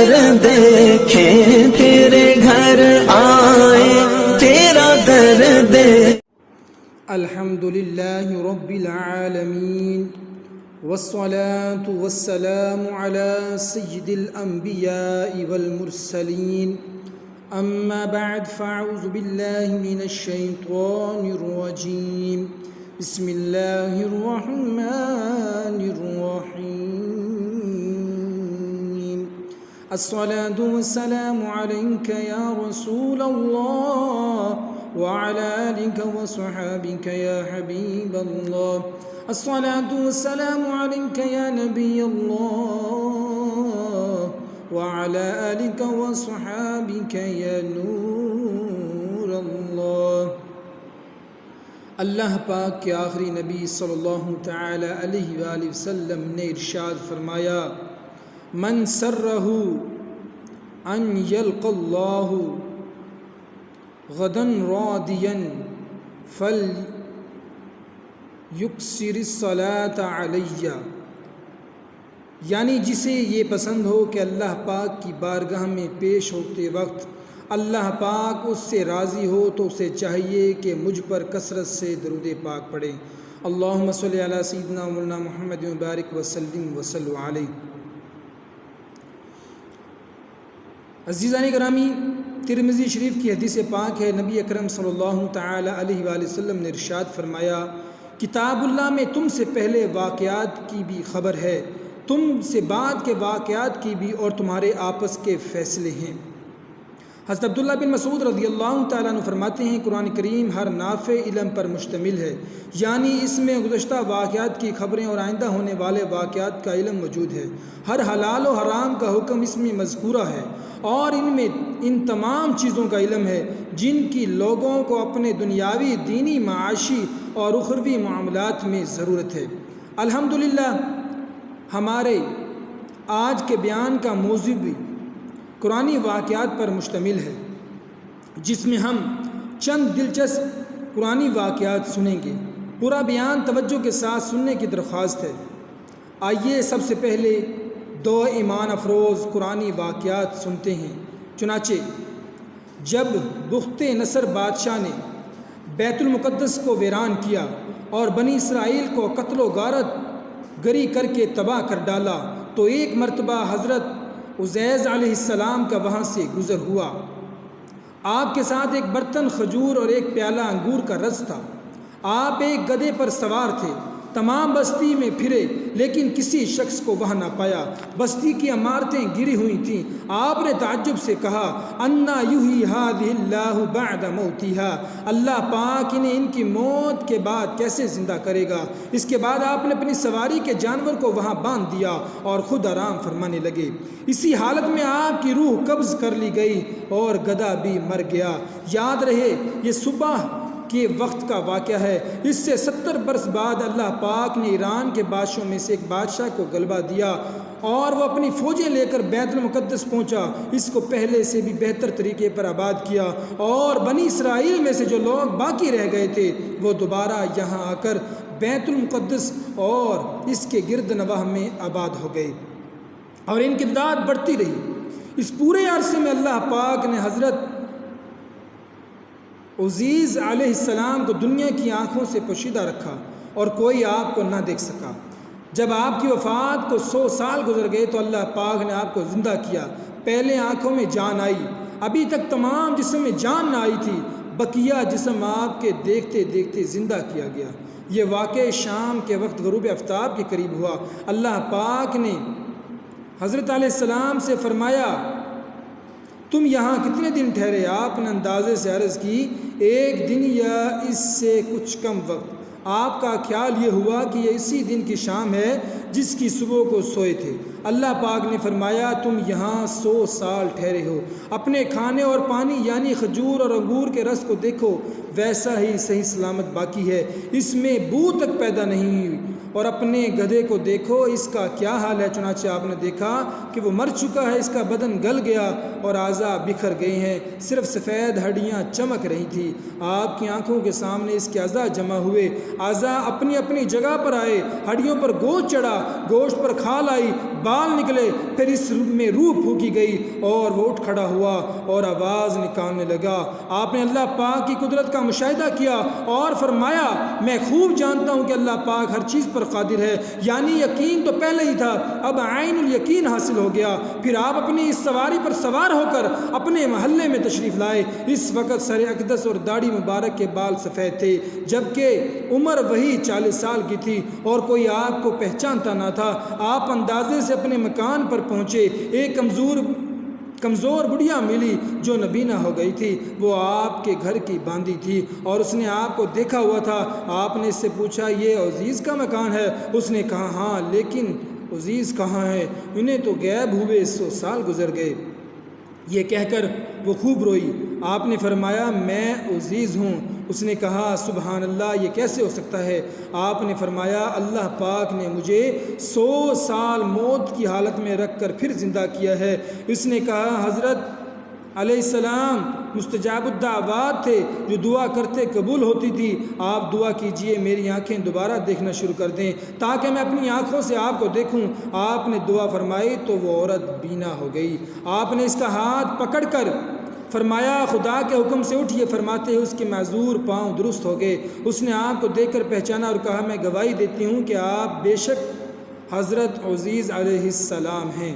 در دیکھیں تیرے گھر آئیں تیرا در دے. الحمد لله رب العالمين والصلاة والسلام على سيد الأنبياء والمرسلين. أما بعد فأعوذ بالله من الشيطان الرجيم. بسم الله الرحمن الرحيم. الصلاة والسلام عليك يا رسول الله وعلى آلك وصحابك يا حبيب الله. الصلاة والسلام عليك يا نبي الله وعلى آلك وصحابك يا نور الله. اللہ پاک کے آخری نبی صلی اللہ تعالی علیہ وآلہ وسلم نے ارشاد فرمایا، من سرہ ان یلقى اللہ غدا راضیا فلیکثر الصلاۃ علی، یعنی جسے یہ پسند ہو کہ اللہ پاک کی بارگاہ میں پیش ہوتے وقت اللہ پاک اس سے راضی ہو تو اسے چاہیے کہ مجھ پر کثرت سے درود پاک پڑھے. اللہم صلی علی سیدنا مولانا محمد مبارک وسلم وصلوا علیہ. عزیزان گرامی، ترمذی شریف کی حدیث پاک ہے، نبی اکرم صلی اللہ تعالی علیہ وآلہ وسلم نے ارشاد فرمایا، کتاب اللہ میں تم سے پہلے واقعات کی بھی خبر ہے، تم سے بعد کے واقعات کی بھی، اور تمہارے آپس کے فیصلے ہیں. حضرت عبداللہ بن مسعود رضی اللہ تعالیٰ عنہ فرماتے ہیں، قرآن کریم ہر نافع علم پر مشتمل ہے، یعنی اس میں گزشتہ واقعات کی خبریں اور آئندہ ہونے والے واقعات کا علم موجود ہے. ہر حلال و حرام کا حکم اس میں مذکورہ ہے، اور ان میں ان تمام چیزوں کا علم ہے جن کی لوگوں کو اپنے دنیاوی، دینی، معاشی اور اخروی معاملات میں ضرورت ہے. الحمدللہ ہمارے آج کے بیان کا موضوع بھی قرآنی واقعات پر مشتمل ہے، جس میں ہم چند دلچسپ قرآنی واقعات سنیں گے. پورا بیان توجہ کے ساتھ سننے کی درخواست ہے. آئیے سب سے پہلے دو ایمان افروز قرآنی واقعات سنتے ہیں. چنانچہ جب بخت نصر بادشاہ نے بیت المقدس کو ویران کیا اور بنی اسرائیل کو قتل و غارت گری کر کے تباہ کر ڈالا، تو ایک مرتبہ حضرت عزیز علیہ السلام کا وہاں سے گزر ہوا. آپ کے ساتھ ایک برتن کھجور اور ایک پیالہ انگور کا رس تھا. آپ ایک گدھے پر سوار تھے، تمام بستی میں پھرے لیکن کسی شخص کو وہاں نہ پایا. بستی کی عمارتیں گری ہوئی تھیں. آپ نے تعجب سے کہا، انا یحیی ھذہ اللہ بعد موتھا، اللہ پاک انہیں ان کی موت کے بعد کیسے زندہ کرے گا. اس کے بعد آپ نے اپنی سواری کے جانور کو وہاں باندھ دیا اور خود آرام فرمانے لگے. اسی حالت میں آپ کی روح قبض کر لی گئی اور گدھا بھی مر گیا. یاد رہے یہ صبح کے وقت کا واقعہ ہے. اس سے 70 برس بعد اللہ پاک نے ایران کے بادشاہوں میں سے ایک بادشاہ کو غلبہ دیا اور وہ اپنی فوجیں لے کر بیت المقدس پہنچا. اس کو پہلے سے بھی بہتر طریقے پر آباد کیا، اور بنی اسرائیل میں سے جو لوگ باقی رہ گئے تھے وہ دوبارہ یہاں آ کر بیت المقدس اور اس کے گرد نواح میں آباد ہو گئے، اور ان کی تعداد بڑھتی رہی. اس پورے عرصے میں اللہ پاک نے حضرت عزیز علیہ السلام کو دنیا کی آنکھوں سے پوشیدہ رکھا اور کوئی آپ کو نہ دیکھ سکا. جب آپ کی وفات کو 100 سال گزر گئے تو اللہ پاک نے آپ کو زندہ کیا. پہلے آنکھوں میں جان آئی، ابھی تک تمام جسم میں جان نہ آئی تھی، بقیہ جسم آپ کے دیکھتے دیکھتے زندہ کیا گیا. یہ واقعہ شام کے وقت غروب آفتاب کے قریب ہوا. اللہ پاک نے حضرت علیہ السلام سے فرمایا، تم یہاں کتنے دن ٹھہرے؟ آپ نے اندازے سے عرض کی، 1 دن یا اس سے کچھ کم وقت. آپ کا خیال یہ ہوا کہ یہ اسی دن کی شام ہے جس کی صبح کو سوئے تھے. اللہ پاک نے فرمایا، تم یہاں 100 سال ٹھہرے ہو. اپنے کھانے اور پانی یعنی کھجور اور انگور کے رس کو دیکھو، ویسا ہی صحیح سلامت باقی ہے، اس میں بو تک پیدا نہیں ہوئی. اور اپنے گدھے کو دیکھو، اس کا کیا حال ہے. چنانچہ آپ نے دیکھا کہ وہ مر چکا ہے، اس کا بدن گل گیا اور اعضاء بکھر گئے ہیں، صرف سفید ہڈیاں چمک رہی تھی. آپ کی آنکھوں کے سامنے اس کے اعضاء جمع ہوئے، اعضاء اپنی اپنی جگہ پر آئے، ہڈیوں پر گوشت چڑھا، گوشت پر کھال آئی، بال نکلے، پھر اس میں روح پھونکی گئی اور وہ اٹھ کھڑا ہوا اور آواز نکالنے لگا۔ آپ نے اللہ پاک کی قدرت کا مشاہدہ کیا اور فرمایا میں خوب جانتا ہوں کہ اللہ پاک ہر چیز پر قادر ہے، یعنی یقین تو پہلے ہی تھا، اب عین الیقین حاصل ہو گیا۔ پھر آپ اپنی اس سواری پر سوار ہو کر اپنے محلے میں تشریف لائے۔ اس وقت سر اقدس اور داڑھی مبارک کے بال سفید تھے، جبکہ عمر وہی 40 سال کی تھی اور کوئی آپ کو پہچانتا نہ تھا۔ آپ اندازے سے اپنے مکان پر پہنچے، ایک کمزور بڑھیا ملی جو نبینہ ہو گئی تھی، وہ آپ کے گھر کی باندھی تھی اور اس نے آپ کو دیکھا ہوا تھا۔ آپ نے اس سے پوچھا یہ عزیز کا مکان ہے؟ اس نے کہا ہاں، لیکن عزیز کہاں ہے؟ انہیں تو غائب ہوئے 100 سال گزر گئے۔ یہ کہہ کر وہ خوب روئی۔ آپ نے فرمایا میں عزیز ہوں۔ اس نے کہا سبحان اللہ، یہ کیسے ہو سکتا ہے؟ آپ نے فرمایا اللہ پاک نے مجھے 100 سال موت کی حالت میں رکھ کر پھر زندہ کیا ہے۔ اس نے کہا حضرت علیہ السلام مستجاب الدعوات تھے، جو دعا کرتے قبول ہوتی تھی۔ آپ دعا کیجئے میری آنکھیں دوبارہ دیکھنا شروع کر دیں تاکہ میں اپنی آنکھوں سے آپ کو دیکھوں۔ آپ نے دعا فرمائی تو وہ عورت بینا ہو گئی۔ آپ نے اس کا ہاتھ پکڑ کر فرمایا خدا کے حکم سے اٹھ، یہ فرماتے ہیں اس کے معذور پاؤں درست ہو گئے۔ اس نے آپ کو دیکھ کر پہچانا اور کہا میں گواہی دیتی ہوں کہ آپ بے شک حضرت عزیز علیہ السلام ہیں۔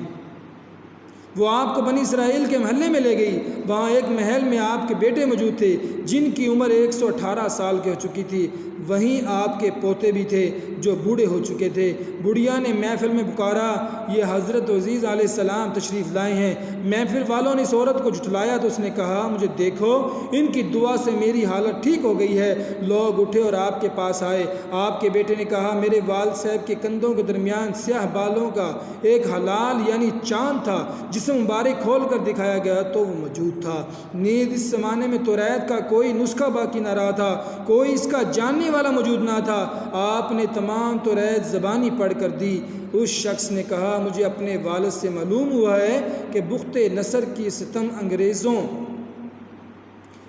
وہ آپ کو بنی اسرائیل کے محلے میں لے گئی۔ وہاں ایک محل میں آپ کے بیٹے موجود تھے جن کی عمر 118 سال کی ہو چکی تھی۔ وہیں آپ کے پوتے بھی تھے جو بوڑھے ہو چکے تھے۔ بڑھیا نے محفل میں پکارا یہ حضرت عزیز علیہ السلام تشریف لائے ہیں۔ محفل والوں نے اس عورت کو جھٹلایا تو اس نے کہا مجھے دیکھو، ان کی دعا سے میری حالت ٹھیک ہو گئی ہے۔ لوگ اٹھے اور آپ کے پاس آئے۔ آپ کے بیٹے نے کہا میرے والد صاحب کے کندھوں کے درمیان سیاہ بالوں کا ایک ہلال یعنی چاند تھا، جسے مبارک کھول کر دکھایا گیا تو وہ موجود تھا۔ نیز اس زمانے میں توریت کا کوئی نسخہ باقی نہ رہا تھا، کوئی اس کا جاننے والا موجود نہ تھا۔ آپ نے تمام توریت زبانی پڑھ کر دی۔ اس شخص نے کہا مجھے اپنے والد سے معلوم ہوا ہے کہ بخت نصر کی ستم انگریزوں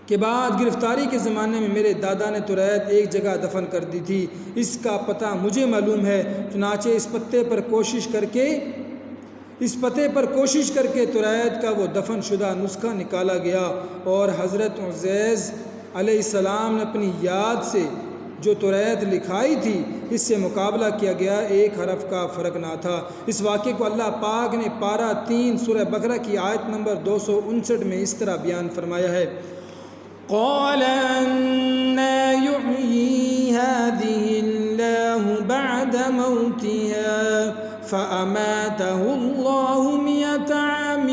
کے بعد گرفتاری کے زمانے میں میرے دادا نے توریت ایک جگہ دفن کر دی تھی۔ اس کا پتہ مجھے معلوم ہے، چنانچہ اس پتے پر کوشش کر کے توریت کا وہ دفن شدہ نسخہ نکالا گیا اور حضرت عزیز علیہ السلام نے اپنی یاد سے جو توریت لکھائی تھی اس سے مقابلہ کیا گیا، ایک حرف کا فرق نہ تھا۔ اس واقعے کو اللہ پاک نے پارہ 3 سورہ بقرہ کی آیت نمبر 259 میں اس طرح بیان فرمایا ہے قال أَنَّى يُحْيِي هَذِهِ اللَّهُ بَعْدَ مَوْتِهَا فَأَمَاتَهُ اللَّهُ 100 عَامٍ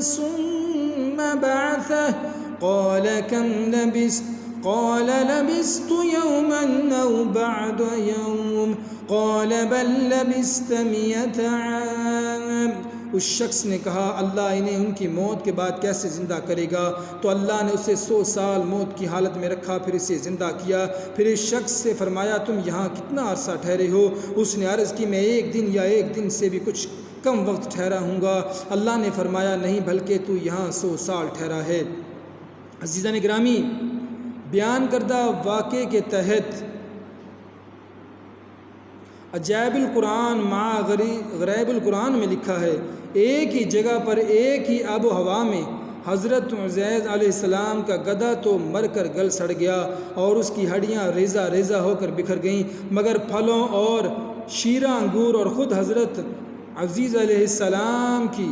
ثُمَّ بَعَثَهُ قَالَ كَمْ لَبِثْتَ قال لبثت يوما أو بعد يوم قال بل لبثت 100 عام۔ اس شخص نے کہا اللہ انہیں ان کی موت کے بعد کیسے زندہ کرے گا؟ تو اللہ نے اسے 100 سال موت کی حالت میں رکھا، پھر اسے زندہ کیا۔ پھر اس شخص سے فرمایا تم یہاں کتنا عرصہ ٹھہرے ہو؟ اس نے عرض کی میں 1 دن یا 1 دن سے بھی کچھ کم وقت ٹھہرا ہوں گا۔ اللہ نے فرمایا نہیں بلکہ تو یہاں 100 سال ٹھہرا ہے۔ عزیزان گرامی، بیان کردہ واقعے کے تحت عجائب القرآن مع غرائب القرآن میں لکھا ہے ایک ہی جگہ پر ایک ہی آب و ہوا میں حضرت عزیز علیہ السلام کا گدھا تو مر کر گل سڑ گیا اور اس کی ہڈیاں ریزہ ریزہ ہو کر بکھر گئیں، مگر پھلوں اور شیرہ انگور اور خود حضرت عزیز علیہ السلام کی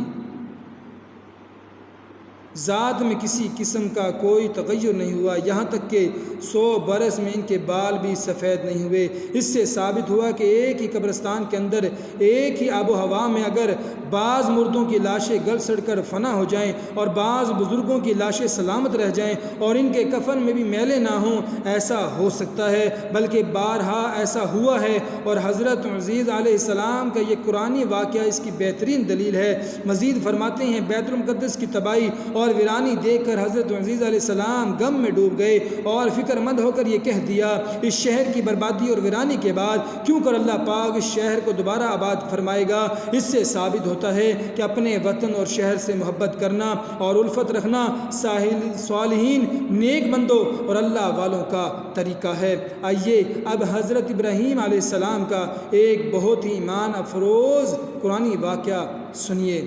ذات میں کسی قسم کا کوئی تغیر نہیں ہوا، یہاں تک کہ 100 برس میں ان کے بال بھی سفید نہیں ہوئے۔ اس سے ثابت ہوا کہ ایک ہی قبرستان کے اندر ایک ہی آب و ہوا میں اگر بعض مردوں کی لاشیں گل سڑ کر فنا ہو جائیں اور بعض بزرگوں کی لاشیں سلامت رہ جائیں اور ان کے کفن میں بھی میلے نہ ہوں، ایسا ہو سکتا ہے، بلکہ بارہا ایسا ہوا ہے۔ اور حضرت عزیز علیہ السلام کا یہ قرآنی واقعہ اس کی بہترین دلیل ہے۔ مزید فرماتے ہیں بیت المقدس کی تباہی اور اور ویرانی دیکھ کر حضرت عزیز علیہ السلام غم میں ڈوب گئے اور فکر مند ہو کر یہ کہہ دیا، اس شہر کی بربادی اور ویرانی کے بعد کیوں کر اللہ پاک اس شہر کو دوبارہ آباد فرمائے گا؟ اس سے ثابت ہوتا ہے کہ اپنے وطن اور شہر سے محبت کرنا اور الفت رکھنا صالحین، نیک بندوں اور اللہ والوں کا طریقہ ہے۔ آئیے اب حضرت ابراہیم علیہ السلام کا ایک بہت ہی ایمان افروز قرآنی واقعہ سنیے۔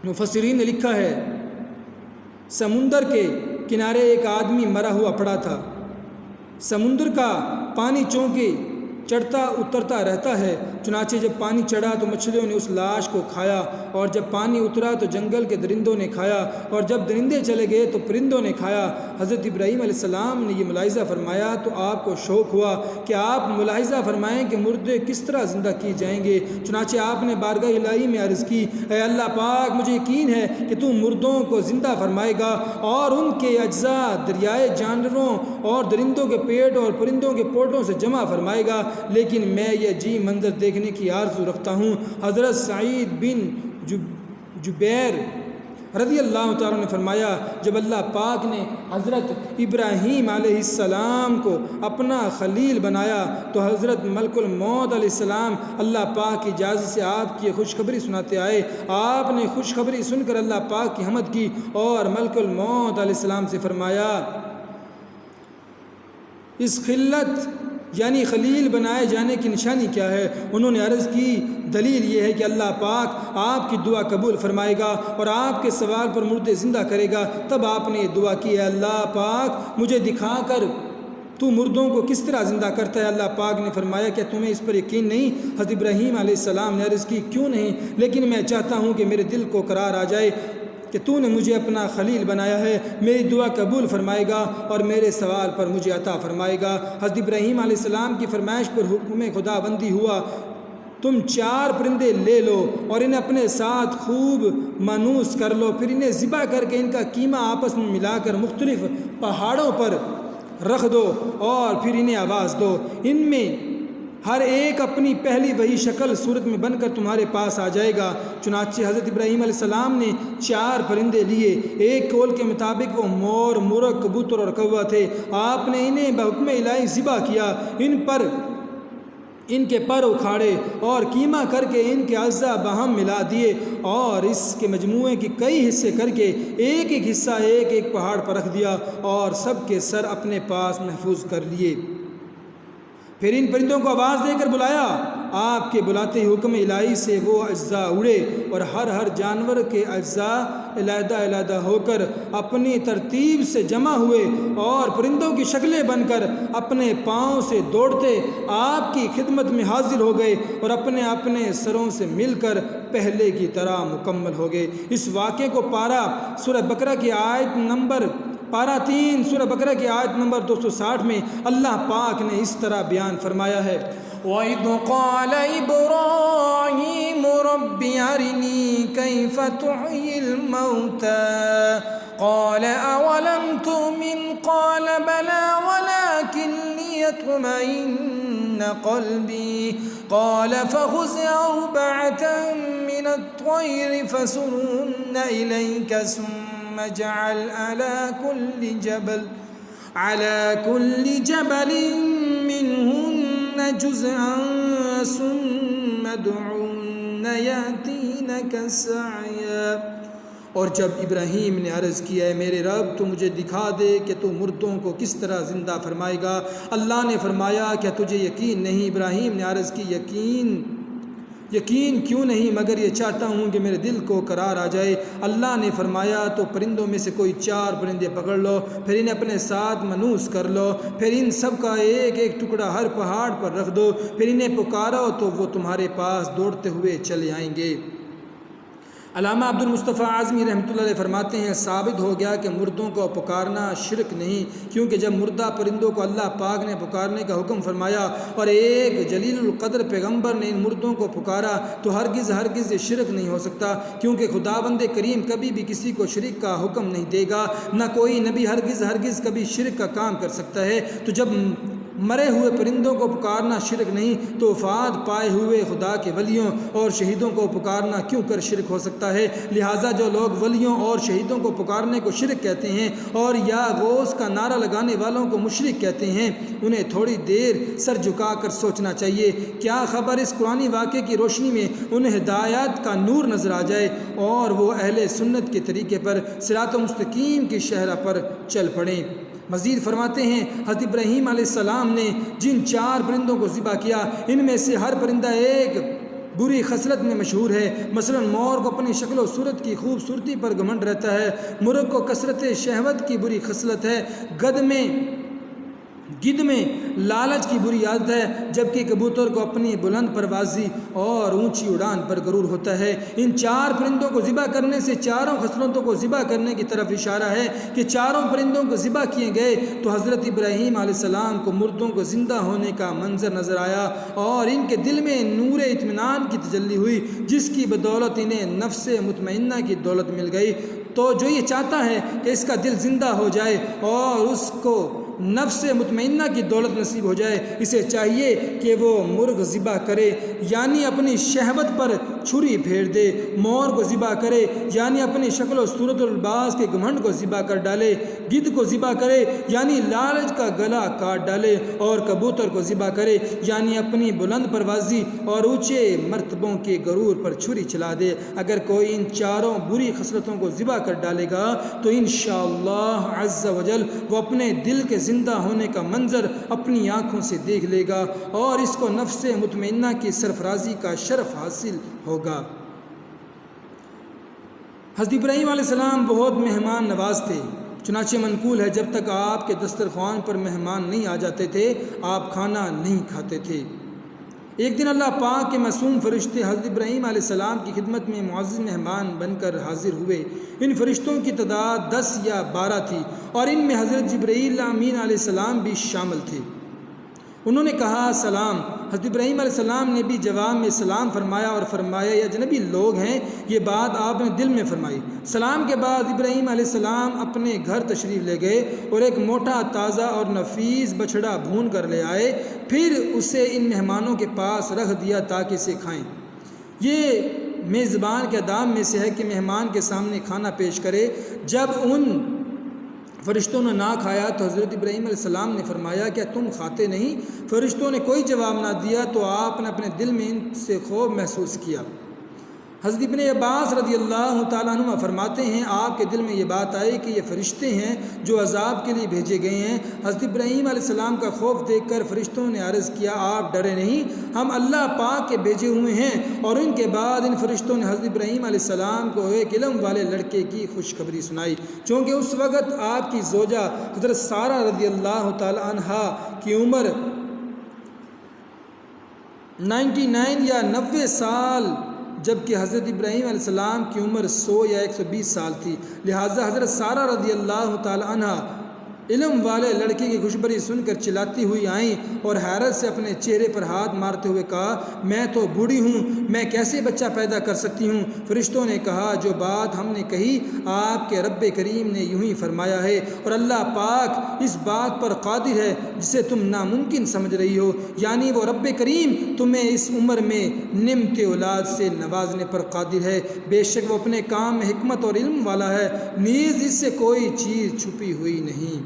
مفسرین نے لکھا ہے، سمندر کے کنارے ایک آدمی مرا ہوا پڑا تھا۔ سمندر کا پانی چونکہ چڑھتا اترتا رہتا ہے، چنانچہ جب پانی چڑھا تو مچھلیوں نے اس لاش کو کھایا، اور جب پانی اترا تو جنگل کے درندوں نے کھایا، اور جب درندے چلے گئے تو پرندوں نے کھایا۔ حضرت ابراہیم علیہ السلام نے یہ ملاحظہ فرمایا تو آپ کو شوق ہوا کہ آپ ملاحظہ فرمائیں کہ مردے کس طرح زندہ کی جائیں گے۔ چنانچہ آپ نے بارگاہ الہی میں عرض کی، اے اللہ پاک، مجھے یقین ہے کہ تو مردوں کو زندہ فرمائے گا اور ان کے اجزاء دریائے جانوروں اور درندوں کے پیٹ اور پرندوں کے پوٹوں سے جمع فرمائے گا، لیکن میں یہ عجیب منظر دیکھنے کی آرزو رکھتا ہوں۔ حضرت سعید بن جبیر رضی اللہ تعالیٰ نے فرمایا، جب اللہ پاک نے حضرت ابراہیم علیہ السلام کو اپنا خلیل بنایا تو حضرت ملک الموت علیہ السلام اللہ پاک کی اجازت سے آپ کی خوشخبری سناتے آئے۔ آپ نے خوشخبری سن کر اللہ پاک کی حمد کی اور ملک الموت علیہ السلام سے فرمایا، اس خلت یعنی خلیل بنائے جانے کی نشانی کیا ہے؟ انہوں نے عرض کی، دلیل یہ ہے کہ اللہ پاک آپ کی دعا قبول فرمائے گا اور آپ کے سوال پر مردے زندہ کرے گا۔ تب آپ نے یہ دعا کی، ہے اللہ پاک مجھے دکھا کر تو مردوں کو کس طرح زندہ کرتا ہے؟ اللہ پاک نے فرمایا، کیا تمہیں اس پر یقین نہیں؟ حضرت ابراہیم علیہ السلام نے عرض کی، کیوں نہیں، لیکن میں چاہتا ہوں کہ میرے دل کو قرار آ جائے کہ تو نے مجھے اپنا خلیل بنایا ہے، میری دعا قبول فرمائے گا اور میرے سوال پر مجھے عطا فرمائے گا۔ حضرت ابراہیم علیہ السلام کی فرمائش پر حکم خدا بندی ہوا، تم 4 پرندے لے لو اور انہیں اپنے ساتھ خوب مانوس کر لو، پھر انہیں ذبح کر کے ان کا قیمہ آپس میں ملا کر مختلف پہاڑوں پر رکھ دو اور پھر انہیں آواز دو، ان میں ہر ایک اپنی پہلی وہی شکل صورت میں بن کر تمہارے پاس آ جائے گا۔ چنانچہ حضرت ابراہیم علیہ السلام نے 4 پرندے لیے، ایک قول کے مطابق وہ مور، مرغ، کبوتر اور کوا تھے۔ آپ نے انہیں بحکم الہی ذبح کیا، ان کے پر اکھاڑے اور قیمہ کر کے ان کے اعضاء باہم ملا دیے اور اس کے مجموعے کے کئی حصے کر کے ایک ایک حصہ ایک ایک پہاڑ پر رکھ دیا اور سب کے سر اپنے پاس محفوظ کر لیے۔ پھر ان پرندوں کو آواز دے کر بلایا، آپ کے بلاتے حکم الہی سے وہ اجزاء اڑے اور ہر جانور کے اجزاء علیحدہ علیحدہ ہو کر اپنی ترتیب سے جمع ہوئے اور پرندوں کی شکلیں بن کر اپنے پاؤں سے دوڑتے آپ کی خدمت میں حاضر ہو گئے اور اپنے اپنے سروں سے مل کر پہلے کی طرح مکمل ہو گئے۔ اس واقعے کو سورہ بقرہ کی آیت نمبر 3 سورہ بقرہ کی آیت نمبر 260 میں اللہ پاک نے اس طرح بیان فرمایا ہے، وَإِذْ قَالَ إِبْرَاهِيمُ رَبِّ أَرِنِي كَيْفَ تُحْيِي الْمَوْتَى قَالَ أَوَلَمْ تُؤْمِنْ قَالَ بَلَى وَلَكِنْ لِيَطْمَئِنَّ قَلْبِي قَالَ فَخُذْ أَرْبَعَةً مِّنَ الطَّيْرِ فَصُرْهُنَّ إِلَيْكَ ثُمَّ اجْعَلْ عَلَى كُلِّ جَبَلٍ مِّنْهُنَّ جُزْءًا ثُمَّ ادْعُهُنَّ يَأْتِينَكَ سَعْيًا۔ اور جب ابراہیم نے عرض کیا، ہے میرے رب تو مجھے دکھا دے کہ تو مردوں کو کس طرح زندہ فرمائے گا۔ اللہ نے فرمایا، کیا تجھے یقین نہیں؟ ابراہیم نے عرض کی، یقین کیوں نہیں، مگر یہ چاہتا ہوں کہ میرے دل کو قرار آ جائے۔ اللہ نے فرمایا، تو پرندوں میں سے کوئی 4 پرندے پکڑ لو، پھر انہیں اپنے ساتھ منوس کر لو، پھر ان سب کا ایک ایک ٹکڑا ہر پہاڑ پر رکھ دو، پھر انہیں پکارو تو وہ تمہارے پاس دوڑتے ہوئے چلے آئیں گے۔ علامہ عبد المصطفیٰ اعظمی رحمۃ اللہ علیہ فرماتے ہیں، ثابت ہو گیا کہ مردوں کو پکارنا شرک نہیں، کیونکہ جب مردہ پرندوں کو اللہ پاک نے پکارنے کا حکم فرمایا اور ایک جلیل القدر پیغمبر نے ان مردوں کو پکارا تو ہرگز یہ شرک نہیں ہو سکتا، کیونکہ خداوند کریم کبھی بھی کسی کو شرک کا حکم نہیں دے گا، نہ کوئی نبی ہرگز کبھی شرک کا کام کر سکتا ہے۔ تو جب مرے ہوئے پرندوں کو پکارنا شرک نہیں تو وفات پائے ہوئے خدا کے ولیوں اور شہیدوں کو پکارنا کیوں کر شرک ہو سکتا ہے؟ لہٰذا جو لوگ ولیوں اور شہیدوں کو پکارنے کو شرک کہتے ہیں اور یا غوث کا نعرہ لگانے والوں کو مشرک کہتے ہیں، انہیں تھوڑی دیر سر جھکا کر سوچنا چاہیے، کیا خبر اس قرآنی واقعے کی روشنی میں انہیں ہدایت کا نور نظر آ جائے اور وہ اہل سنت کے طریقے پر صراط مستقیم کی شہرہ پر چل پڑیں۔ مزید فرماتے ہیں حضرت ابراہیم علیہ السلام نے جن 4 پرندوں کو ذبح کیا ان میں سے ہر پرندہ ایک بری خصلت میں مشہور ہے۔ مثلا مور کو اپنی شکل و صورت کی خوبصورتی پر گھمنڈ رہتا ہے، مرغ کو کثرت شہوت کی بری خصلت ہے، گدھ میں لالچ کی بری عادت ہے، جبکہ کبوتر کو اپنی بلند پروازی اور اونچی اڑان پر غرور ہوتا ہے۔ ان 4 پرندوں کو ذبح کرنے سے چاروں خصلتوں کو ذبح کرنے کی طرف اشارہ ہے کہ چاروں پرندوں کو ذبح کیے گئے تو حضرت ابراہیم علیہ السلام کو مردوں کو زندہ ہونے کا منظر نظر آیا اور ان کے دل میں نور اطمینان کی تجلی ہوئی، جس کی بدولت انہیں نفس مطمئنہ کی دولت مل گئی۔ تو جو یہ چاہتا ہے کہ اس کا دل زندہ ہو جائے اور اس کو نفس مطمئنہ کی دولت نصیب ہو جائے، اسے چاہیے کہ وہ مرغ ذبح کرے یعنی اپنی شہوت پر چھری پھیر دے، مور کو ذبح کرے یعنی اپنی شکل و صورت اور لباس کے گھمنڈ کو ذبح کر ڈالے، گدھ کو ذبح کرے یعنی لالچ کا گلا کاٹ ڈالے، اور کبوتر کو ذبح کرے یعنی اپنی بلند پروازی اور اونچے مرتبوں کے غرور پر چھری چلا دے۔ اگر کوئی ان 4 بری خصلتوں کو ذبح کر ڈالے گا تو انشاءاللہ عز و جل وہ اپنے دل کے زندہ ہونے کا منظر اپنی آنکھوں سے دیکھ لے گا اور اس کو نفس مطمئنہ کی سرفرازی کا شرف حاصل ہوگا۔ حضرت ابراہیم علیہ السلام بہت مہمان نواز تھے، چنانچہ منقول ہے جب تک آپ کے دسترخوان پر مہمان نہیں آ جاتے تھے آپ کھانا نہیں کھاتے تھے۔ ایک دن اللہ پاک کے معصوم فرشتے حضرت ابراہیم علیہ السلام کی خدمت میں معزز مہمان بن کر حاضر ہوئے۔ ان فرشتوں کی تعداد 10 یا 12 تھی اور ان میں حضرت جبرائیل امین علیہ السلام بھی شامل تھے۔ انہوں نے کہا سلام۔ حضرت ابراہیم علیہ السلام نے بھی جواب میں سلام فرمایا اور فرمایا یہ اجنبی لوگ ہیں، یہ بات آپ نے دل میں فرمائی۔ سلام کے بعد ابراہیم علیہ السلام اپنے گھر تشریف لے گئے اور ایک موٹا تازہ اور نفیس بچھڑا بھون کر لے آئے، پھر اسے ان مہمانوں کے پاس رکھ دیا تاکہ اسے کھائیں۔ یہ میزبان کے آداب میں سے ہے کہ مہمان کے سامنے کھانا پیش کرے۔ جب ان فرشتوں نے نہ کھایا تو حضرت ابراہیم علیہ السلام نے فرمایا کیا تم کھاتے نہیں؟ فرشتوں نے کوئی جواب نہ دیا تو آپ نے اپنے دل میں ان سے خوف محسوس کیا۔ حضرت ابن عباس رضی اللہ تعالیٰ عنہ فرماتے ہیں آپ کے دل میں یہ بات آئی کہ یہ فرشتے ہیں جو عذاب کے لیے بھیجے گئے ہیں۔ حضرت ابراہیم علیہ السلام کا خوف دیکھ کر فرشتوں نے عرض کیا آپ ڈرے نہیں، ہم اللہ پاک کے بھیجے ہوئے ہیں۔ اور ان کے بعد ان فرشتوں نے حضرت ابراہیم علیہ السلام کو ایک علم والے لڑکے کی خوشخبری سنائی، چونکہ اس وقت آپ کی زوجہ حضرت سارہ رضی اللہ تعالیٰ عنہا کی عمر 99 یا 90 سال جبکہ حضرت ابراہیم علیہ السلام کی عمر 100 یا 120 سال تھی، لہٰذا حضرت سارہ رضی اللہ تعالی عنہ علم والے لڑکے کی خوشبری سن کر چلاتی ہوئی آئیں اور حیرت سے اپنے چہرے پر ہاتھ مارتے ہوئے کہا میں تو بوڑھی ہوں، میں کیسے بچہ پیدا کر سکتی ہوں؟ فرشتوں نے کہا جو بات ہم نے کہی آپ کے رب کریم نے یوں ہی فرمایا ہے، اور اللہ پاک اس بات پر قادر ہے جسے تم ناممکن سمجھ رہی ہو، یعنی وہ رب کریم تمہیں اس عمر میں نعمت اولاد سے نوازنے پر قادر ہے۔ بے شک وہ اپنے کام میں حکمت اور علم والا ہے، نیز اس سے کوئی چیز چھپی ہوئی نہیں۔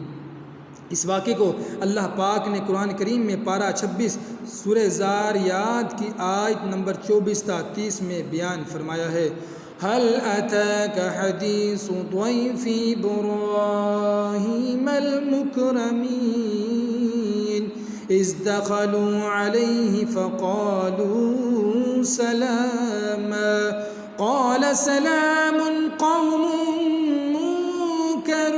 اس واقعے کو اللہ پاک نے قرآن کریم میں پارہ 26 سورہ زاریات کی آیت نمبر 24 تا 30 میں بیان فرمایا ہے۔ هل أتاك حديث ضيف إبراهيم المكرمين إذ دخلوا عليه فقالوا سلاما قال سلام قوم منكرون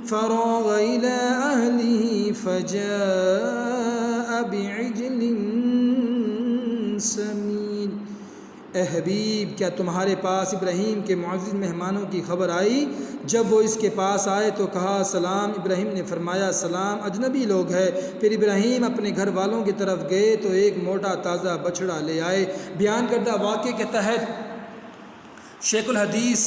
فراغ إلى أهله فجاء بعجل سمين۔ اے حبیب کیا تمہارے پاس ابراہیم کے معزز مہمانوں کی خبر آئی؟ جب وہ اس کے پاس آئے تو کہا سلام۔ ابراہیم نے فرمایا سلام، اجنبی لوگ ہیں۔ پھر ابراہیم اپنے گھر والوں کی طرف گئے تو ایک موٹا تازہ بچڑا لے آئے۔ بیان کردہ واقعے کے تحت شیخ الحدیث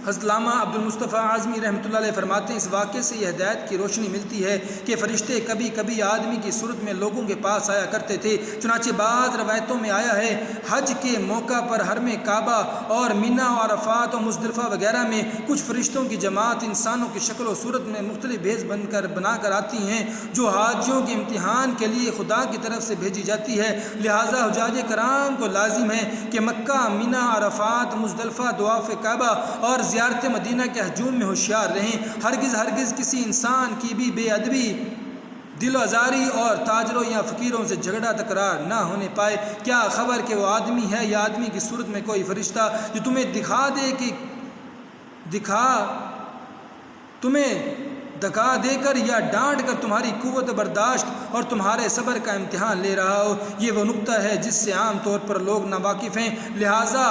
حضرت علامہ عبد المصطفیٰ اعظمی رحمۃ اللہ علیہ فرماتے ہیں اس واقعے سے یہ ہدایت کی روشنی ملتی ہے کہ فرشتے کبھی کبھی آدمی کی صورت میں لوگوں کے پاس آیا کرتے تھے۔ چنانچہ بعض روایتوں میں آیا ہے حج کے موقع پر حرم کعبہ اور مینا اور عرفات اور مزدلفہ وغیرہ میں کچھ فرشتوں کی جماعت انسانوں کی شکل و صورت میں مختلف بھیس بنا کر آتی ہیں جو حاجیوں کے امتحان کے لیے خدا کی طرف سے بھیجی جاتی ہے۔ لہٰذا حجاج کرام کو لازم ہے کہ مکہ، مینا، عرفات، مزدلفہ، طواف کعبہ اور زیارت مدینہ کے ہجوم میں ہوشیار رہیں۔ ہرگز کسی انسان کی بھی بے ادبی، دل آزاری اور تاجروں یا فقیروں سے جھگڑا تکرار نہ ہونے پائے۔ کیا خبر کہ وہ آدمی ہے یا آدمی کی صورت میں کوئی فرشتہ جو تمہیں دکھا دے کر یا ڈانٹ کر تمہاری قوت برداشت اور تمہارے صبر کا امتحان لے رہا ہو۔ یہ وہ نقطہ ہے جس سے عام طور پر لوگ ناواقف ہیں، لہٰذا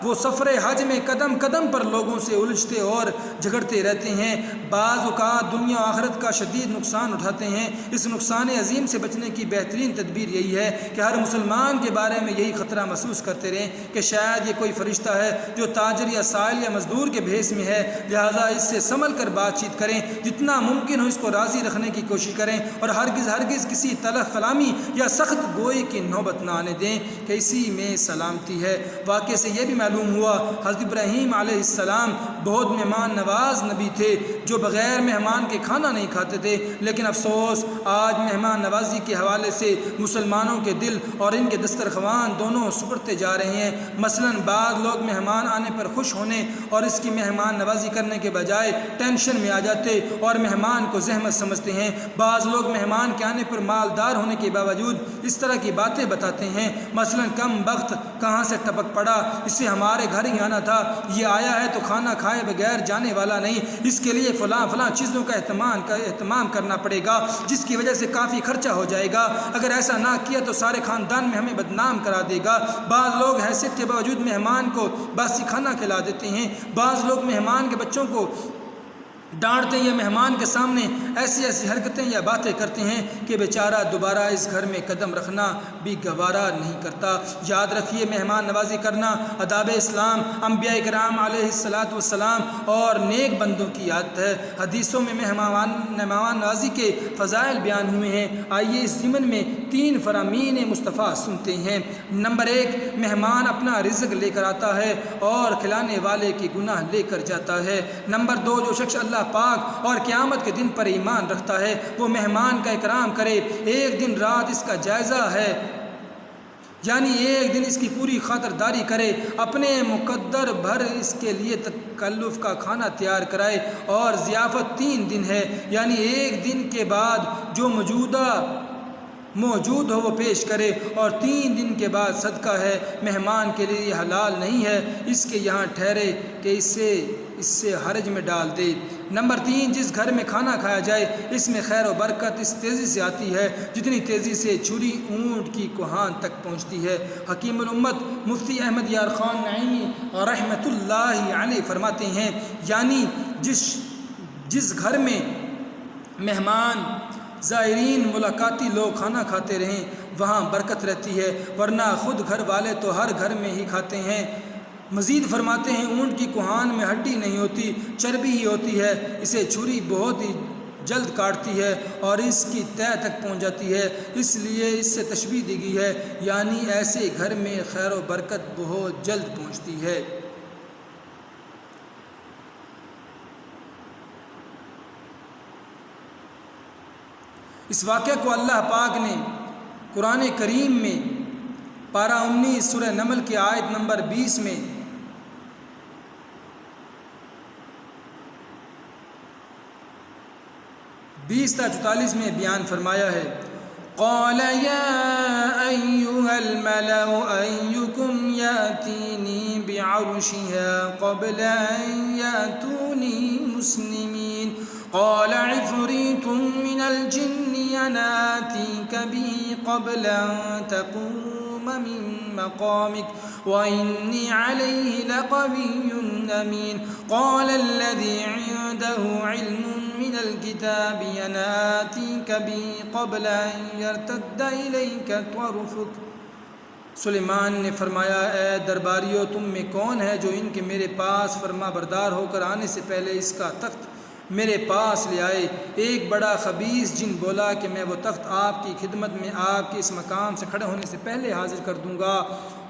وہ سفر حج میں قدم قدم پر لوگوں سے الجھتے اور جھگڑتے رہتے ہیں۔ بعض اوقات دنیا و آخرت کا شدید نقصان اٹھاتے ہیں۔ اس نقصان عظیم سے بچنے کی بہترین تدبیر یہی ہے کہ ہر مسلمان کے بارے میں یہی خطرہ محسوس کرتے رہیں کہ شاید یہ کوئی فرشتہ ہے جو تاجر یا سائل یا مزدور کے بھیس میں ہے، لہٰذا اس سے سنبھل کر بات چیت کریں، جتنا ممکن ہو اس کو راضی رکھنے کی کوشش کریں اور ہرگز کسی تلخ کلامی یا سخت گوئی کی نوبت نہ آنے دیں کہ اسی میں سلامتی ہے۔ واقعے سے یہ بھی معلوم ہوا حضرت ابراہیم علیہ السلام بہت مہمان نواز نبی تھے جو بغیر مہمان کے کھانا نہیں کھاتے تھے، لیکن افسوس آج مہمان نوازی کے حوالے سے مسلمانوں کے دل اور ان کے دسترخوان دونوں سکڑتے جا رہے ہیں۔ مثلاً بعض لوگ مہمان آنے پر خوش ہونے اور اس کی مہمان نوازی کرنے کے بجائے ٹینشن میں آ جاتے اور مہمان کو زحمت سمجھتے ہیں۔ بعض لوگ مہمان کے آنے پر مالدار ہونے کے باوجود اس طرح کی باتیں بتاتے ہیں، مثلاً کم بخت کہاں سے ٹپک پڑا، اسے ہمارے گھر ہی آنا تھا، یہ آیا ہے تو کھانا کھائے بغیر جانے والا نہیں، اس کے لیے فلاں چیزوں کا اہتمام کرنا پڑے گا جس کی وجہ سے کافی خرچہ ہو جائے گا، اگر ایسا نہ کیا تو سارے خاندان میں ہمیں بدنام کرا دے گا۔ بعض لوگ حیثیت کے باوجود مہمان کو باسی کھانا کھلا دیتے ہیں۔ بعض لوگ مہمان کے بچوں کو ڈانٹتے ہیں یا مہمان کے سامنے ایسی حرکتیں یا باتیں کرتے ہیں کہ بیچارہ دوبارہ اس گھر میں قدم رکھنا بھی گوارا نہیں کرتا۔ یاد رکھیے مہمان نوازی کرنا آداب اسلام، انبیاء کرام علیہ الصلاۃ والسلام اور نیک بندوں کی عادت ہے۔ حدیثوں میں مہمان نوازی کے فضائل بیان ہوئے ہیں۔ آئیے اس ضمن میں 3 فرامین مصطفیٰ سنتے ہیں۔ نمبر 1، مہمان اپنا رزق لے کر آتا ہے اور کھلانے والے کے گناہ لے کر جاتا ہے۔ نمبر 2، جو شخص اللہ پاک اور قیامت کے دن پر ایمان رکھتا ہے وہ مہمان کا اکرام کرے، ایک دن رات اس کا جائزہ ہے، یعنی ایک دن اس کی پوری خاطرداری کرے، اپنے مقدر بھر اس کے لیے تکلف کا کھانا تیار کرائے، اور ضیافت 3 دن ہے، یعنی ایک دن کے بعد جو موجود ہو وہ پیش کرے، اور 3 دن کے بعد صدقہ ہے۔ مہمان کے لیے یہ حلال نہیں ہے اس کے یہاں ٹھہرے کہ اس سے حرج میں ڈال دے۔ نمبر 3، جس گھر میں کھانا کھایا جائے اس میں خیر و برکت اس تیزی سے آتی ہے جتنی تیزی سے چھری اونٹ کی کوہان تک پہنچتی ہے۔ حکیم الامت مفتی احمد یار خان نعیمی رحمۃ اللہ علیہ فرماتے ہیں، یعنی جس گھر میں مہمان، زائرین، ملاقاتی لوگ کھانا کھاتے رہیں وہاں برکت رہتی ہے، ورنہ خود گھر والے تو ہر گھر میں ہی کھاتے ہیں۔ مزید فرماتے ہیں اونٹ کی کوہان میں ہڈی نہیں ہوتی، چربی ہی ہوتی ہے، اسے چھری بہت ہی جلد کاٹتی ہے اور اس کی تہہ تک پہنچ جاتی ہے، اس لیے اس سے تشبیہ دی گئی ہے، یعنی ایسے گھر میں خیر و برکت بہت جلد پہنچتی ہے۔ اس واقعہ کو اللہ پاک نے قرآن کریم میں پارہ 19 سورہ نمل کی آیت نمبر 20 میں 20 تا 44 میں بیان فرمایا ہے۔ قال يا أيها الملأ أيكم يأتيني بعرشها قبل أن يأتوني مسلمين قال عفريت من الجن أنا آتيك به قبل أن تقوم من مقامك وإني عليه لقوي أمين قال الذي عنده علم من الكتاب أنا آتيك به قبل أن يرتد إليك طرفك سلیمان نے فرمایا اے درباریوں تم میں کون ہے جو ان کے میرے پاس فرما بردار ہو کر آنے سے پہلے اس کا تخت میرے پاس لے آئے؟ ایک بڑا خبیث جن بولا کہ میں وہ تخت آپ کی خدمت میں آپ کے اس مقام سے کھڑے ہونے سے پہلے حاضر کر دوں گا،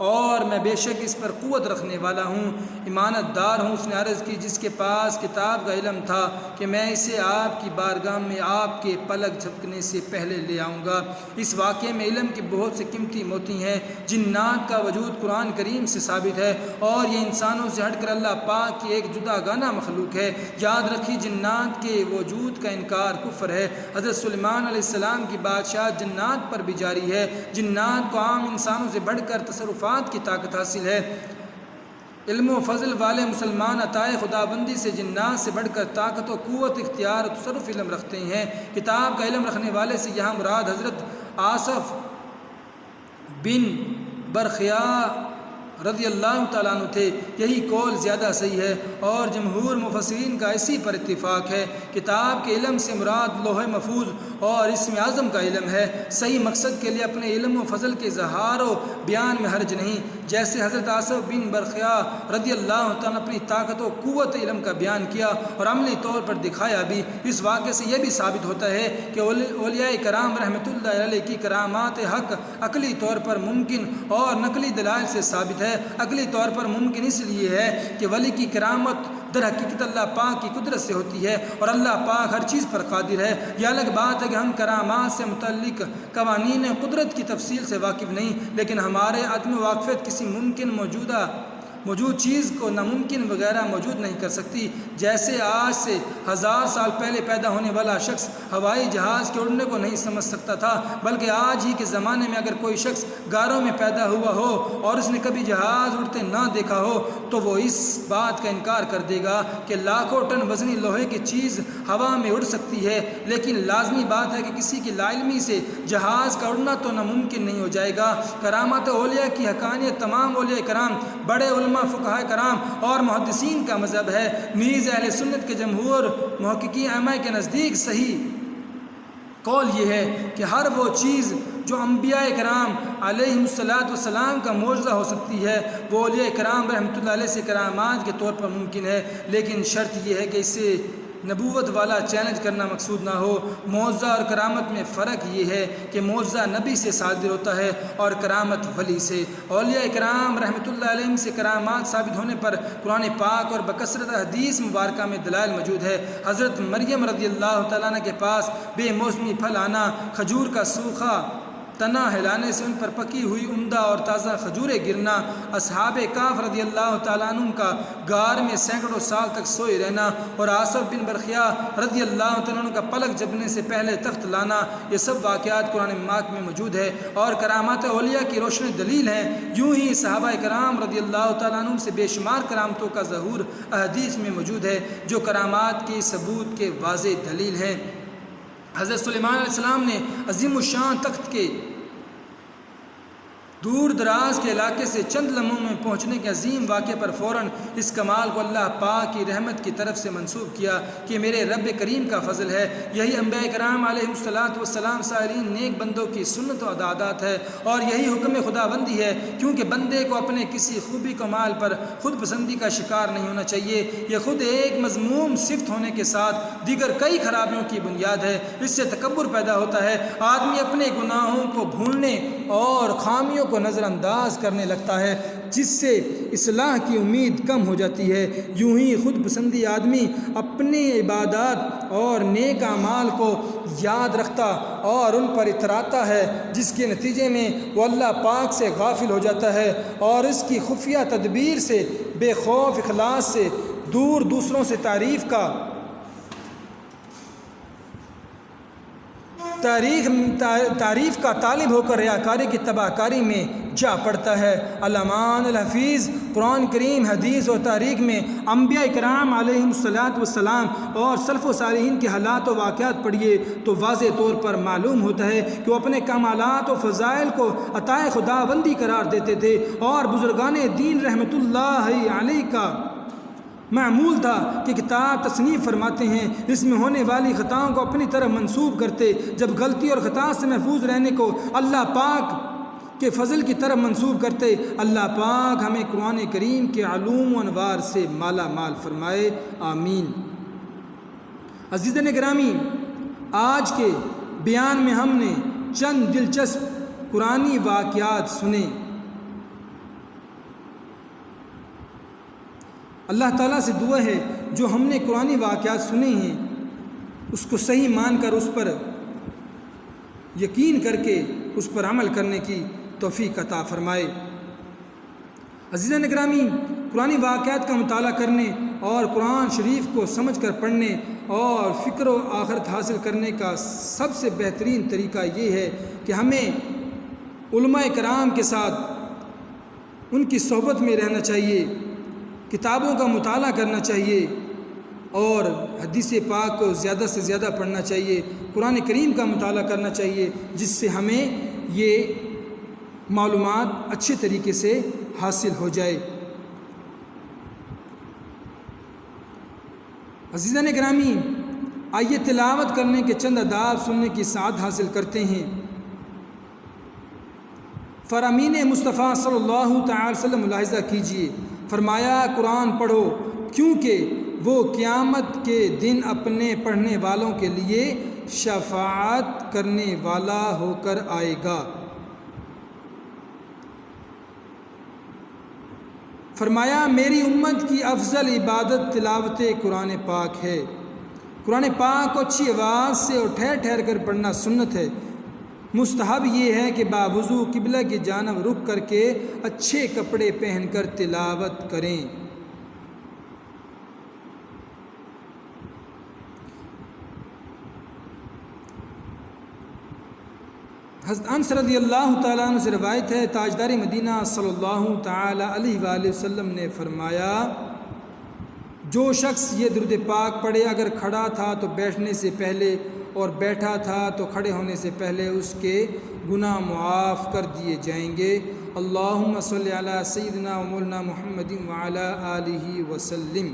اور میں بے شک اس پر قوت رکھنے والا ہوں، امانت دار ہوں۔ اس نے عرض کی جس کے پاس کتاب کا علم تھا کہ میں اسے آپ کی بارگاہ میں آپ کے پلک جھپکنے سے پہلے لے آؤں گا۔ اس واقعے میں علم کے بہت سے قیمتی موتی ہیں۔ جنات کا وجود قرآن کریم سے ثابت ہے، اور یہ انسانوں سے ہٹ کر اللہ پاک کی ایک جدا گانہ مخلوق ہے۔ یاد رکھیے جنات کے وجود کا انکار کفر ہے۔ حضرت سلیمان علیہ السلام کی بادشاہت جنات پر بھی جاری ہے۔ جنات کو عام انسانوں سے بڑھ کر تصرفات کی طاقت حاصل ہے۔ علم و فضل والے مسلمان عطائے خداوندی سے جنات سے بڑھ کر طاقت و قوت، اختیار و تصرف علم رکھتے ہیں۔ کتاب کا علم رکھنے والے سے یہاں مراد حضرت آصف بن برخیا رضی اللہ تعالیٰ عنہ تھے۔ یہی قول زیادہ صحیح ہے، اور جمہور مفسرین کا اسی پر اتفاق ہے۔ کتاب کے علم سے مراد لوح محفوظ اور اسم اعظم کا علم ہے۔ صحیح مقصد کے لیے اپنے علم و فضل کے اظہار و بیان میں حرج نہیں، جیسے حضرت آصف بن برخیا رضی اللہ تعالیٰ اپنی طاقت و قوت علم کا بیان کیا اور عملی طور پر دکھایا بھی۔ اس واقعے سے یہ بھی ثابت ہوتا ہے کہ اولیاء کرام رحمۃ اللہ علیہ کی کرامات حق عقلی طور پر ممکن اور نقلی دلائل سے ثابت ہے۔ عقلی طور پر ممکن اس لیے ہے کہ ولی کی کرامت در حقیقت اللہ پاک کی قدرت سے ہوتی ہے، اور اللہ پاک ہر چیز پر قادر ہے۔ یہ الگ بات ہے کہ ہم کرامات سے متعلق قوانین قدرت کی تفصیل سے واقف نہیں، لیکن ہمارے عدم واقفیت کسی ممکن موجود چیز کو ناممکن وغیرہ موجود نہیں کر سکتی۔ جیسے آج سے 1000 سال پہلے پیدا ہونے والا شخص ہوائی جہاز کے اڑنے کو نہیں سمجھ سکتا تھا، بلکہ آج ہی کے زمانے میں اگر کوئی شخص غاروں میں پیدا ہوا ہو اور اس نے کبھی جہاز اڑتے نہ دیکھا ہو تو وہ اس بات کا انکار کر دے گا کہ لاکھوں ٹن وزنی لوہے کی چیز ہوا میں اڑ سکتی ہے۔ لیکن لازمی بات ہے کہ کسی کی لا علمی سے جہاز کا اڑنا تو ناممکن نہیں ہو جائے گا۔ کرامات اولیاء کی حقانیت تمام اولیاء کرام، بڑے علماء، فقہاء کرام اور محدثین کا مذہب ہے۔ نیز اہل سنت کے جمہور محققین ائمہ کے نزدیک صحیح قول یہ ہے کہ ہر وہ چیز جو انبیاء کرام علیہم السلام کا معجزہ ہو سکتی ہے وہ اولیاء کرام رحمۃ اللہ علیہ سے کرامات کے طور پر ممکن ہے، لیکن شرط یہ ہے کہ اسے نبوت والا چیلنج کرنا مقصود نہ ہو۔ معجزہ اور کرامت میں فرق یہ ہے کہ معجزہ نبی سے صادر ہوتا ہے اور کرامت ولی سے۔ اولیاء کرام رحمۃ اللہ علیہ سے کرامات ثابت ہونے پر قرآن پاک اور بکثرت حدیث مبارکہ میں دلائل موجود ہے۔ حضرت مریم رضی اللہ تعالیٰ عنہ کے پاس بے موسمی پھل آنا، کھجور کا سوکھا تنا ہلانے سے ان پر پکی ہوئی عمدہ اور تازہ کھجوریں گرنا، اصحاب کہف رضی اللہ تعالیٰ عنہ کا غار میں سینکڑوں سال تک سوئے رہنا، اور آصف بن برخیا رضی اللہ تعالیٰ عنہ کا پلک جھپکنے سے پہلے تخت لانا، یہ سب واقعات قرآن پاک میں موجود ہے اور کرامات اولیاء کی روشن دلیل ہیں۔ یوں ہی صحابہ کرام رضی اللہ تعالیٰ عنہ سے بے شمار کرامتوں کا ظہور احادیث میں موجود ہے جو کرامات کی ثبوت کے واضح دلیل ہیں۔ حضرت سلیمان علیہ السلام نے عظیم الشان تخت کے دور دراز کے علاقے سے چند لمحوں میں پہنچنے کے عظیم واقعے پر فوراً اس کمال کو اللہ پاک کی رحمت کی طرف سے منسوب کیا کہ میرے رب کریم کا فضل ہے۔ یہی انبیاء کرام علیہ السلام سائرین نیک بندوں کی سنت و عادات ہے، اور یہی حکم خداوندی ہے، کیونکہ بندے کو اپنے کسی خوبی کمال پر خود پسندی کا شکار نہیں ہونا چاہیے۔ یہ خود ایک مذموم صفت ہونے کے ساتھ دیگر کئی خرابیوں کی بنیاد ہے۔ اس سے تکبر پیدا ہوتا ہے، آدمی اپنے گناہوں کو بھولنے اور خامیوں کو نظر انداز کرنے لگتا ہے، جس سے اصلاح کی امید کم ہو جاتی ہے۔ یوں ہی خود پسندی آدمی اپنی عبادات اور نیک اعمال کو یاد رکھتا اور ان پر اتراتا ہے، جس کے نتیجے میں وہ اللہ پاک سے غافل ہو جاتا ہے اور اس کی خفیہ تدبیر سے بے خوف اخلاص سے دور دوسروں سے تعریف کا طالب ہو کر ریاکاری کی تباہ کاری میں جا پڑتا ہے۔ علامہ الحفیظ قرآن کریم، حدیث اور تاریخ میں انبیاء کرام علیہم السلام اور سلف و صالحین کے حالات و واقعات پڑھیے تو واضح طور پر معلوم ہوتا ہے کہ وہ اپنے کمالات و فضائل کو عطائے خداوندی قرار دیتے تھے، اور بزرگان دین رحمۃ اللہ علیہ کا معمول تھا کہ کتاب تصنیف فرماتے ہیں، اس میں ہونے والی خطاؤں کو اپنی طرف منسوب کرتے، جب غلطی اور خطا سے محفوظ رہنے کو اللہ پاک کے فضل کی طرف منسوب کرتے اللہ پاک ہمیں قرآن کریم کے علوم و انوار سے مالا مال فرمائے، آمین۔ عزیزان گرامی، آج کے بیان میں ہم نے چند دلچسپ قرآنی واقعات سنے۔ اللہ تعالیٰ سے دعا ہے جو ہم نے قرآنی واقعات سنے ہیں اس کو صحیح مان کر اس پر یقین کر کے اس پر عمل کرنے کی توفیق عطا فرمائے۔ عزیزان گرامی، قرآنی واقعات کا مطالعہ کرنے اور قرآن شریف کو سمجھ کر پڑھنے اور فکر و آخرت حاصل کرنے کا سب سے بہترین طریقہ یہ ہے کہ ہمیں علماء کرام کے ساتھ ان کی صحبت میں رہنا چاہیے، کتابوں کا مطالعہ کرنا چاہیے اور حدیث پاک کو زیادہ سے زیادہ پڑھنا چاہیے، قرآن کریم کا مطالعہ کرنا چاہیے، جس سے ہمیں یہ معلومات اچھے طریقے سے حاصل ہو جائے۔ عزیزان گرامی، آئیے تلاوت کرنے کے چند آداب سننے کی سعادت حاصل کرتے ہیں۔ فرامین مصطفیٰ صلی اللہ تعالی وسلم ملاحظہ کیجیے، فرمایا قرآن پڑھو کیونکہ وہ قیامت کے دن اپنے پڑھنے والوں کے لیے شفاعت کرنے والا ہو کر آئے گا۔ فرمایا میری امت کی افضل عبادت تلاوت قرآن پاک ہے۔ قرآن پاک کو اچھی آواز سے اور ٹھہر ٹھہر کر پڑھنا سنت ہے۔ مستحب یہ ہے کہ باوضو قبلہ کی جانب رخ کر کے اچھے کپڑے پہن کر تلاوت کریں۔ حضرت انس رضی اللہ تعالیٰ عنہ سے روایت ہے، تاجدار مدینہ صلی اللہ تعالی علیہ وآلہ وسلم نے فرمایا، جو شخص یہ درود پاک پڑھے اگر کھڑا تھا تو بیٹھنے سے پہلے اور بیٹھا تھا تو کھڑے ہونے سے پہلے اس کے گناہ معاف کر دیے جائیں گے۔ اللہم صلی علی سیدنا و مولانا محمد وعلی آلہ وسلم۔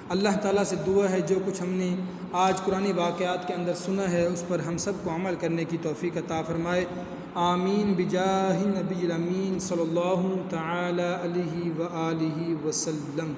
اللہ تعالیٰ سے دعا ہے جو کچھ ہم نے آج قرآنی واقعات کے اندر سنا ہے اس پر ہم سب کو عمل کرنے کی توفیق عطا فرمائے، آمین بجاہ نبی الامین صلی اللہ تعالی علیہ وآلہ وسلم۔